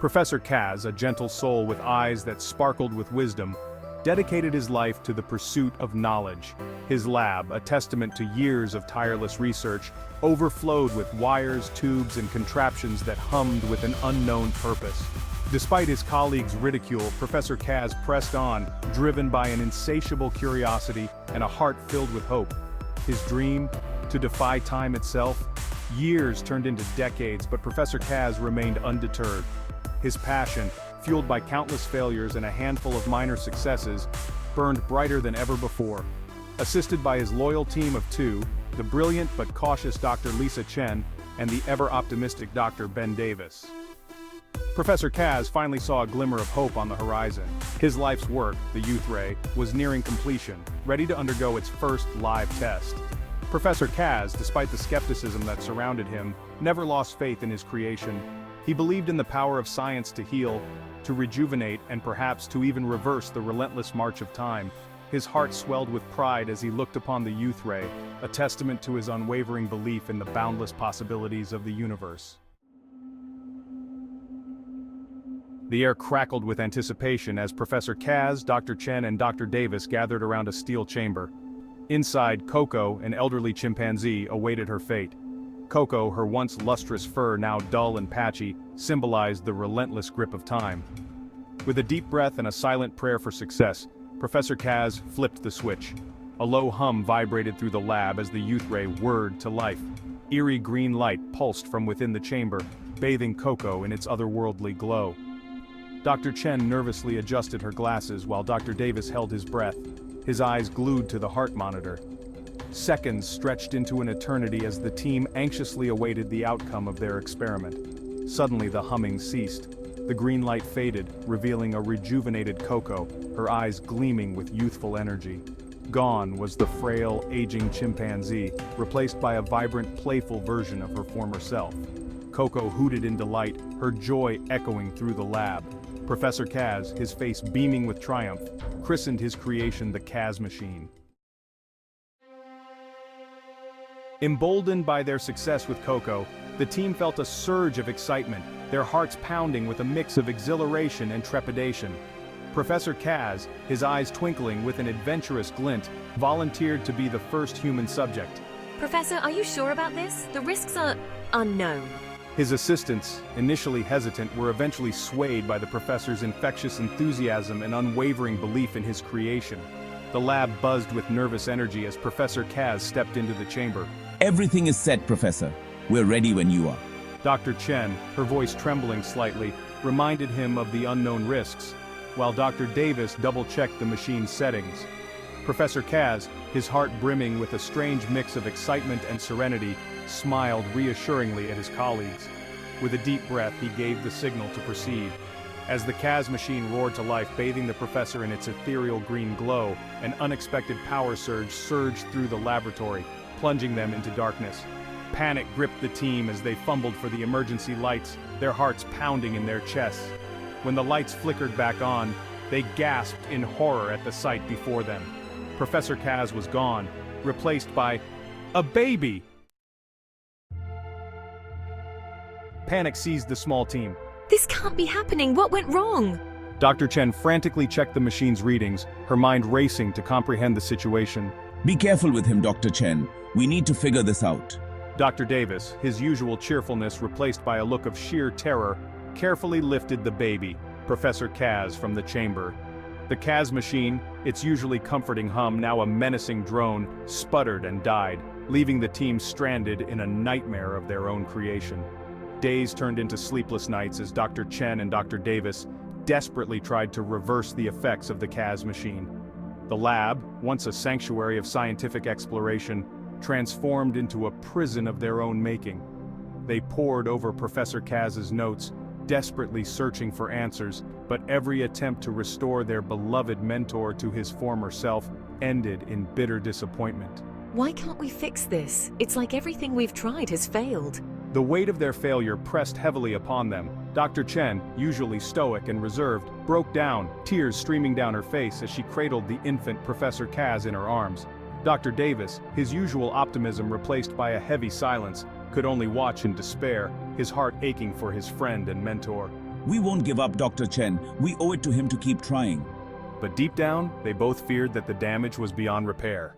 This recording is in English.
Professor Kaz, a gentle soul with eyes that sparkled with wisdom, dedicated his life to the pursuit of knowledge. His lab, a testament to years of tireless research, overflowed with wires, tubes, and contraptions that hummed with an unknown purpose. Despite his colleagues' ridicule, Professor Kaz pressed on, driven by an insatiable curiosity and a heart filled with hope. His dream, to defy time itself, years turned into decades, but Professor Kaz remained undeterred. His passion, fueled by countless failures and a handful of minor successes, burned brighter than ever before. Assisted by his loyal team of two, the brilliant but cautious Dr. Lisa Chen and the ever-optimistic Dr. Ben Davis. Professor Kaz finally saw a glimmer of hope on the horizon. His life's work, the Youth Ray, was nearing completion, ready to undergo its first live test. Professor Kaz, despite the skepticism that surrounded him, never lost faith in his creation. He believed in the power of science to heal, to rejuvenate, and perhaps to even reverse the relentless march of time. His heart swelled with pride as he looked upon the Youth Ray, a testament to his unwavering belief in the boundless possibilities of the universe. The air crackled with anticipation as Professor Kaz, Dr. Chen, and Dr. Davis gathered around a steel chamber. Inside, Coco, an elderly chimpanzee, awaited her fate. Coco, her once lustrous fur now dull and patchy, symbolized the relentless grip of time. With a deep breath and a silent prayer for success, Professor Kaz flipped the switch. A low hum vibrated through the lab as the Youth Ray whirred to life. Eerie green light pulsed from within the chamber, bathing Coco in its otherworldly glow. Dr. Chen nervously adjusted her glasses while Dr. Davis held his breath, his eyes glued to the heart monitor. Seconds stretched into an eternity as the team anxiously awaited the outcome of their experiment. Suddenly the humming ceased. The green light faded, revealing a rejuvenated Coco, her eyes gleaming with youthful energy. Gone was the frail, aging chimpanzee, replaced by a vibrant, playful version of her former self. Coco hooted in delight, her joy echoing through the lab. Professor Kaz, his face beaming with triumph, christened his creation the Kaz Machine. Emboldened by their success with Coco, the team felt a surge of excitement, their hearts pounding with a mix of exhilaration and trepidation. Professor Kaz, his eyes twinkling with an adventurous glint, volunteered to be the first human subject. Professor, are you sure about this? The risks are unknown. His assistants, initially hesitant, were eventually swayed by the professor's infectious enthusiasm and unwavering belief in his creation. The lab buzzed with nervous energy as Professor Kaz stepped into the chamber. Everything is set, Professor. We're ready when you are. Dr. Chen, her voice trembling slightly, reminded him of the unknown risks, while Dr. Davis double-checked the machine's settings. Professor Kaz, his heart brimming with a strange mix of excitement and serenity, smiled reassuringly at his colleagues. With a deep breath, he gave the signal to proceed. As the Kaz machine roared to life, bathing the professor in its ethereal green glow, an unexpected power surge surged through the laboratory, plunging them into darkness. Panic gripped the team as they fumbled for the emergency lights, their hearts pounding in their chests. When the lights flickered back on, they gasped in horror at the sight before them. Professor Kaz was gone, replaced by a baby! Panic seized the small team. This can't be happening. What went wrong? Dr. Chen frantically checked the machine's readings, her mind racing to comprehend the situation. Be careful with him, Dr. Chen. We need to figure this out. Dr. Davis, his usual cheerfulness replaced by a look of sheer terror, carefully lifted the baby, Professor Kaz, from the chamber. The Kaz machine, its usually comforting hum now a menacing drone, sputtered and died, leaving the team stranded in a nightmare of their own creation. Days turned into sleepless nights as Dr. Chen and Dr. Davis desperately tried to reverse the effects of the Kaz machine. The lab, once a sanctuary of scientific exploration, transformed into a prison of their own making. They pored over Professor Kaz's notes, desperately searching for answers, but every attempt to restore their beloved mentor to his former self ended in bitter disappointment. Why can't we fix this? It's like everything we've tried has failed. The weight of their failure pressed heavily upon them. Dr. Chen, usually stoic and reserved, broke down, tears streaming down her face as she cradled the infant Professor Kaz in her arms. Dr. Davis, his usual optimism replaced by a heavy silence, could only watch in despair, his heart aching for his friend and mentor. We won't give up, Dr. Chen. We owe it to him to keep trying. But deep down, they both feared that the damage was beyond repair.